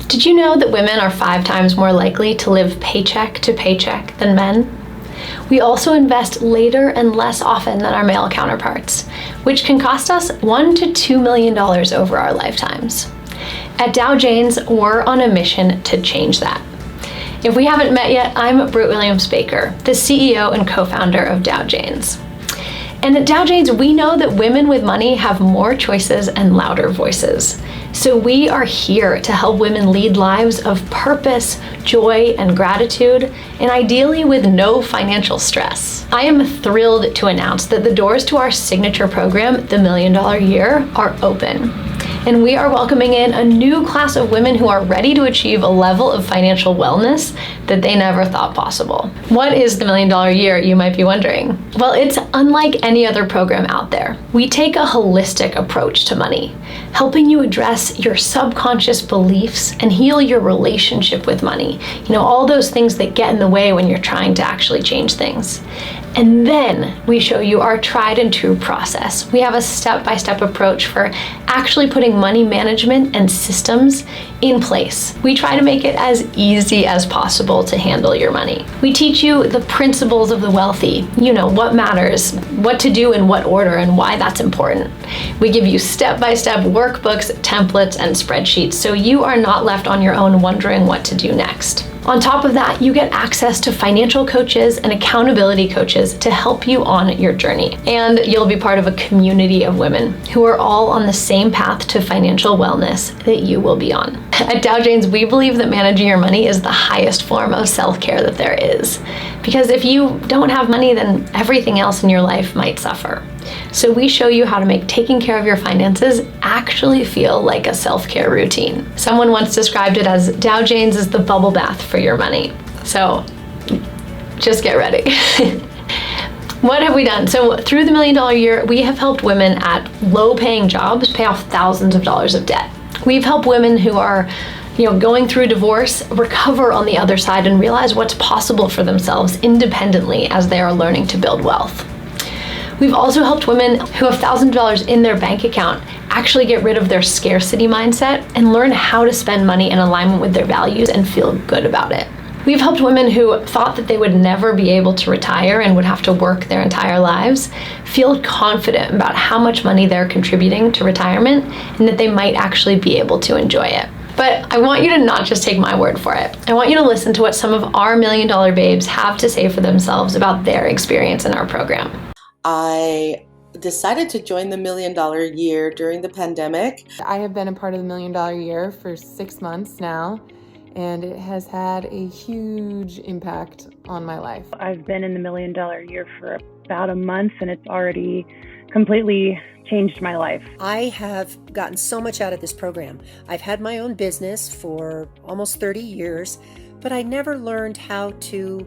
Did you know that women are 5 times more likely to live paycheck to paycheck than men? We also invest later and less often than our male counterparts, which can cost us $1 to $2 million over our lifetimes. At Dow Janes, we're on a mission to change that. If we haven't met yet, I'm Britt Williams-Baker, the CEO and co-founder of Dow Janes. And at Dow Janes, we know that women with money have more choices and louder voices. So we are here to help women lead lives of purpose, joy, and gratitude, and ideally with no financial stress. I am thrilled to announce that the doors to our signature program, the $1 Million Year, are open. And we are welcoming in a new class of women who are ready to achieve a level of financial wellness that they never thought possible. What is the $1 Million Year, you might be wondering? Well, it's unlike any other program out there. We take a holistic approach to money, helping you address your subconscious beliefs and heal your relationship with money. All those things that get in the way when you're trying to actually change things. And then we show you our tried and true process. We have a step-by-step approach for actually putting money management and systems in place. We try to make it as easy as possible to handle your money. We teach you the principles of the wealthy, what matters, what to do in what order, and why that's important. We give you step-by-step workbooks, templates, and spreadsheets, so you are not left on your own wondering what to do next. On top of that, you get access to financial coaches and accountability coaches to help you on your journey. And you'll be part of a community of women who are all on the same path to financial wellness that you will be on. At Dow Janes, we believe that managing your money is the highest form of self-care that there is. Because if you don't have money, then everything else in your life might suffer. So we show you how to make taking care of your finances actually feel like a self-care routine. Someone once described it as Dow Janes is the bubble bath for your money. So just get ready. What have we done? So through the $1 Million Year, we have helped women at low-paying jobs pay off thousands of dollars of debt. We've helped women who are going through divorce recover on the other side and realize what's possible for themselves independently as they are learning to build wealth. We've also helped women who have thousands of dollars in their bank account actually get rid of their scarcity mindset and learn how to spend money in alignment with their values and feel good about it. We've helped women who thought that they would never be able to retire and would have to work their entire lives feel confident about how much money they're contributing to retirement and that they might actually be able to enjoy it. But I want you to not just take my word for it. I want you to listen to what some of our $1 Million Babes have to say for themselves about their experience in our program. I decided to join the $1 Million Year during the pandemic. I have been a part of the $1 Million Year for 6 months now, and it has had a huge impact on my life. I've been in the $1 Million Year for about a month, and it's already completely changed my life. I have gotten so much out of this program. I've had my own business for almost 30 years, but I never learned how to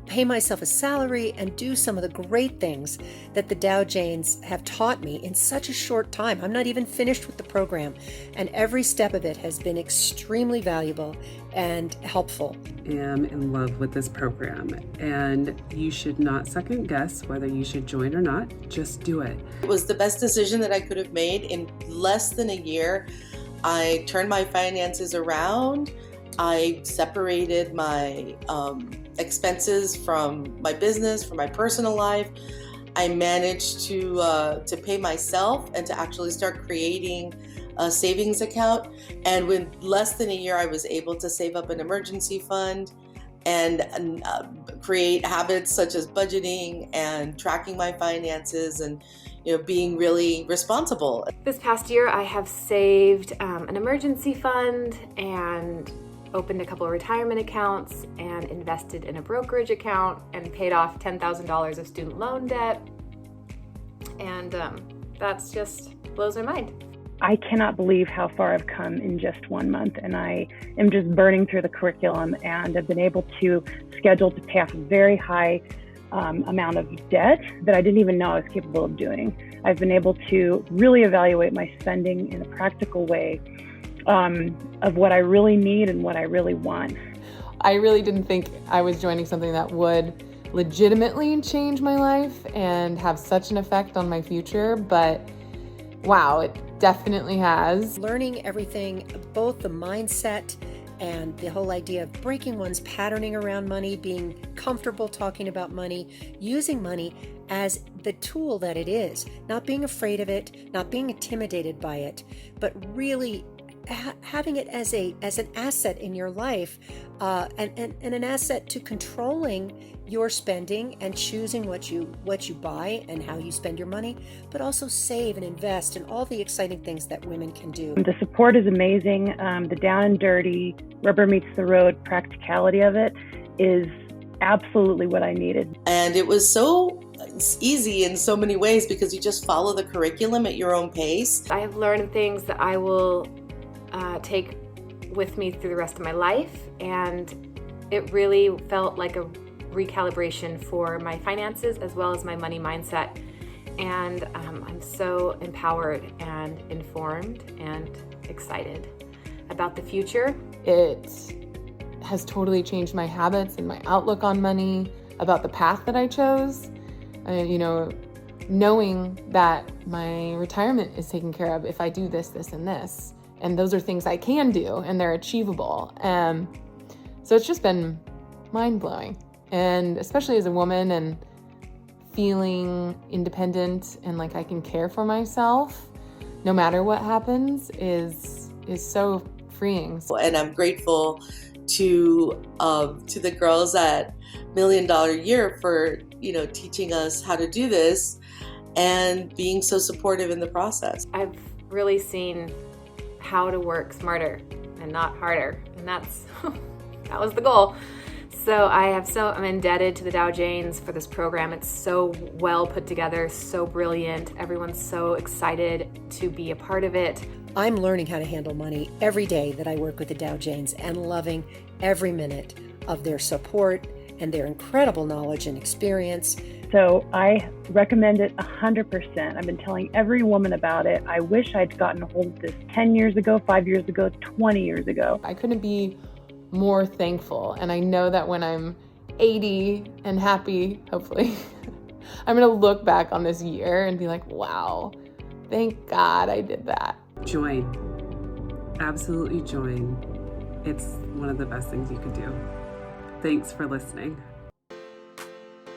pay myself a salary and do some of the great things that the Dow Janes have taught me in such a short time. I'm not even finished with the program, and every step of it has been extremely valuable and helpful. I am in love with this program, and you should not second guess whether you should join or not. Just do it. It was the best decision that I could have made. In less than a year, I turned my finances around. I separated my expenses from my business, from my personal life. I managed to pay myself and to actually start creating a savings account. And with less than a year, I was able to save up an emergency fund and create habits such as budgeting and tracking my finances and being really responsible. This past year, I have saved an emergency fund and opened a couple of retirement accounts and invested in a brokerage account and paid off $10,000 of student loan debt. And that's just blows my mind. I cannot believe how far I've come in just 1 month, and I am just burning through the curriculum, and I've been able to schedule to pay off a very high amount of debt that I didn't even know I was capable of doing. I've been able to really evaluate my spending in a practical way of what I really need and what I really want. I really didn't think I was joining something that would legitimately change my life and have such an effect on my future, but wow, it definitely has. Learning everything, both the mindset and the whole idea of breaking one's patterning around money, being comfortable talking about money, using money as the tool that it is, not being afraid of it, not being intimidated by it, but really having it as an asset in your life, and an asset to controlling your spending and choosing what you buy and how you spend your money, but also save and invest and all the exciting things that women can do. The support is amazing. The down and dirty, rubber meets the road practicality of it is absolutely what I needed. And it was so easy in so many ways because you just follow the curriculum at your own pace. I have learned things that I will take with me through the rest of my life, and it really felt like a recalibration for my finances as well as my money mindset. And I'm so empowered and informed and excited about the future. It has totally changed my habits and my outlook on money, about the path that I chose. Knowing that my retirement is taken care of if I do this, this, and this. And those are things I can do, and they're achievable. So it's just been mind-blowing. And especially as a woman and feeling independent and like I can care for myself no matter what happens is so freeing. And I'm grateful to the girls at $1 Million Year for teaching us how to do this and being so supportive in the process. I've really seen how to work smarter and not harder, and that was the goal. So I'm indebted to the Dow Janes for this program. It's so well put together, so brilliant. Everyone's so excited to be a part of it. I'm learning how to handle money every day that I work with the Dow Janes and loving every minute of their support and their incredible knowledge and experience. So I recommend it 100%. I've been telling every woman about it. I wish I'd gotten a hold of this 10 years ago, 5 years ago, 20 years ago. I couldn't be more thankful. And I know that when I'm 80 and happy, hopefully, I'm going to look back on this year and be like, wow, thank God I did that. Join. Absolutely join. It's one of the best things you could do. Thanks for listening.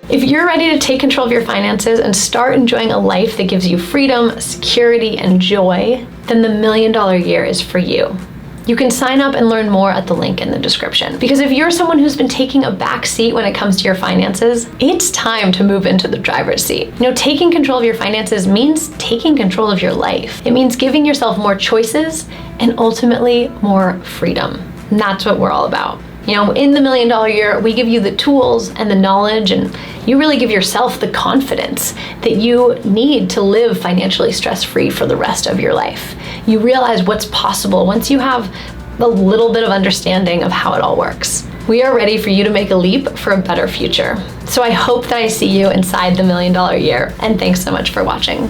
If you're ready to take control of your finances and start enjoying a life that gives you freedom, security, and joy, then the $1 Million Year is for you. You can sign up and learn more at the link in the description. Because if you're someone who's been taking a back seat when it comes to your finances, it's time to move into the driver's seat. Taking control of your finances means taking control of your life. It means giving yourself more choices and ultimately more freedom. And that's what we're all about. In the $1 Million Year, we give you the tools and the knowledge, and you really give yourself the confidence that you need to live financially stress-free for the rest of your life. You realize what's possible once you have a little bit of understanding of how it all works. We are ready for you to make a leap for a better future. So I hope that I see you inside the $1 Million Year, and thanks so much for watching.